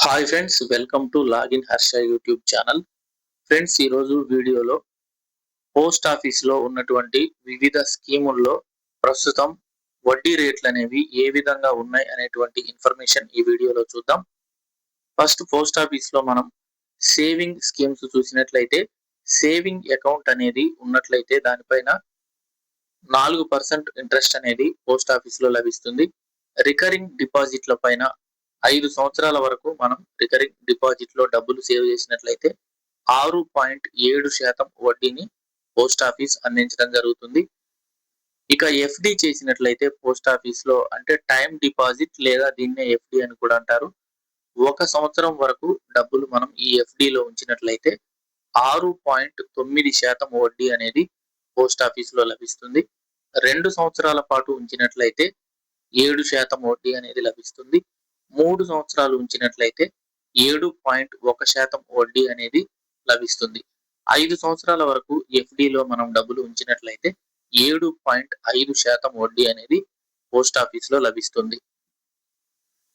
Hi friends, welcome to login Harsha YouTube channel. Friends, ఈరోజు వీడియోలో post ఆఫీస్లో ఉన్నటువంటి వివిధ స్కీముల్లో ప్రస్తుతం వడ్డీ రేట్లు అనేవి ఏ విధంగా ఉన్నాయి అనేటువంటి ఇన్ఫర్మేషన్ ఈ వీడియోలో చూద్దాం. ఫస్ట్, పోస్ట్ ఆఫీస్లో మనం సేవింగ్ స్కీమ్స్ చూసినట్లయితే సేవింగ్ అకౌంట్ అనేది ఉన్నట్లయితే దానిపైన 4% ఇంట్రెస్ట్ అనేది పోస్ట్ ఆఫీస్లో లభిస్తుంది. రికరింగ్ డిపాజిట్ల పైన 5 సంవత్సరాల వరకు మనం రికరింగ్ డిపాజిట్ లో డబ్బులు సేవ్ చేసినట్లయితే 6.7% వడ్డీని పోస్ట్ ఆఫీస్ అందించడం జరుగుతుంది. ఇక ఎఫ్డి చేసినట్లయితే పోస్ట్ ఆఫీస్ లో అంటే టైం డిపాజిట్ లేదా దీన్నే ఎఫ్డి అని కూడా అంటారు. 1 సంవత్సరం వరకు డబ్బులు మనం ఈ ఎఫ్డి లో ఉంచినట్లయితే 6.9% వడ్డీ అనేది పోస్ట్ ఆఫీస్ లో లభిస్తుంది. 2 సంవత్సరాల పాటు ఉంచినట్లయితే 7% వడ్డీ అనేది లభిస్తుంది. 3 సంవత్సరాలు ఉంచినట్లయితే 7.1% వడ్డీ అనేది లభిస్తుంది. 5 సంవత్సరాల వరకు ఎఫ్డిలో మనం డబ్బులు ఉంచినట్లయితే 7.5% వడ్డీ అనేది పోస్ట్ ఆఫీస్ లో లభిస్తుంది.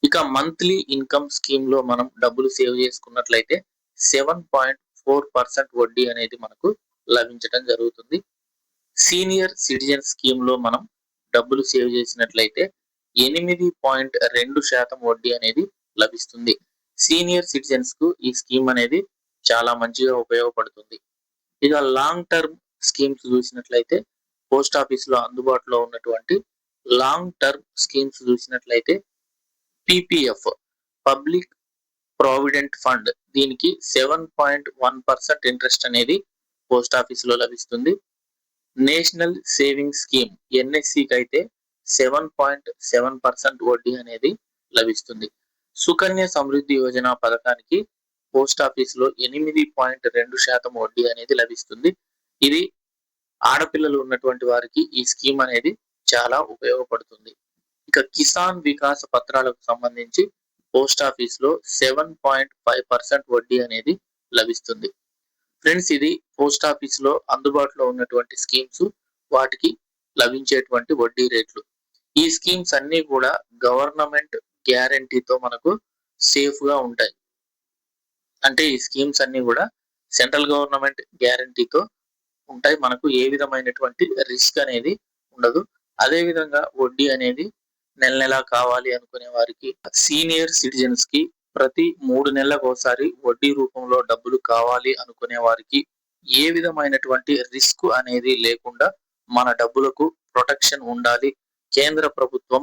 ఇక మంత్లీ ఇన్కమ్ స్కీమ్ లో మనం డబ్బులు సేవ్ చేసుకున్నట్లయితే 7.4% వడ్డీ అనేది మనకు లభించడం జరుగుతుంది. సీనియర్ సిటిజన్ స్కీమ్ లో మనం డబ్బులు సేవ్ చేసినట్లయితే 8.2% వడ్డీ అనేది లభిస్తుంది. సీనియర్ సిటిజన్స్ కు ఈ స్కీమ్ అనేది చాలా మంచిగా ఉపయోగపడుతుంది. ఇక లాంగ్ టర్మ్ స్కీమ్స్ చూసినట్లయితే పోస్ట్ ఆఫీస్ లో అందుబాటులో ఉన్నటువంటి లాంగ్ టర్మ్ స్కీమ్స్ చూసినట్లయితే పిపిఎఫ్ పబ్లిక్ ప్రావిడెంట్ ఫండ్ దీనికి 7.1% ఇంట్రెస్ట్ అనేది పోస్ట్ ఆఫీస్ లో లభిస్తుంది. నేషనల్ సేవింగ్ స్కీమ్ ఎన్ఎస్సికి అయితే 7.7% వడ్డీ అనేది లభిస్తుంది. సుకన్య సమృద్ధి యోజన పథకానికి పోస్ట్ ఆఫీస్ లో 8.2% వడ్డీ అనేది లభిస్తుంది. ఇది ఆడపిల్లలు ఉన్నటువంటి వారికి ఈ స్కీమ్ అనేది చాలా ఉపయోగపడుతుంది. ఇక కిసాన్ వికాస పత్రాలకు సంబంధించి పోస్ట్ ఆఫీస్ లో 7.5% వడ్డీ అనేది లభిస్తుంది. ఫ్రెండ్స్, ఇది పోస్ట్ ఆఫీస్ లో అందుబాటులో ఉన్నటువంటి స్కీమ్స్, వాటికి లభించేటువంటి వడ్డీ రేట్లు. ఈ స్కీమ్స్ అన్ని కూడా గవర్నమెంట్ గ్యారంటీతో మనకు సేఫ్ గా ఉంటాయి. అంటే ఈ స్కీమ్స్ అన్ని కూడా సెంట్రల్ గవర్నమెంట్ గ్యారంటీతో ఉంటాయి. మనకు ఏ విధమైనటువంటి రిస్క్ అనేది ఉండదు. అదే విధంగా వడ్డీ అనేది నెల నెలా కావాలి అనుకునే వారికి, సీనియర్ సిటిజన్స్ కి ప్రతి 3 నెలలకు ఒకసారి వడ్డీ రూపంలో డబ్బులు కావాలి అనుకునే వారికి ఏ విధమైనటువంటి రిస్క్ అనేది లేకుండా మన డబ్బులకు ప్రొటెక్షన్ ఉండాలి, కేంద్ర ప్రభుత్వం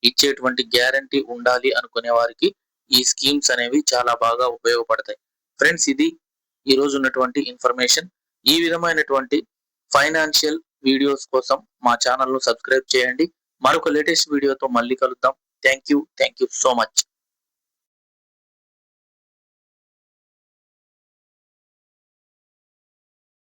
ఇచ్చేటువంటి గ్యారంటీ ఉండాలి అనుకునే వారికి ఈ స్కీమ్స్ అనేవి చాలా బాగా ఉపయోగపడతాయి. ఫ్రెండ్స్, ఇది ఈ రోజు ఉన్నటువంటి ఇన్ఫర్మేషన్. ఈ విధమైనటువంటి ఫైనాన్షియల్ వీడియోస్ కోసం మా ఛానల్ ను సబ్స్క్రైబ్ చేయండి. మరొక లేటెస్ట్ వీడియోతో మళ్ళీ కలుద్దాం. Thank you so much.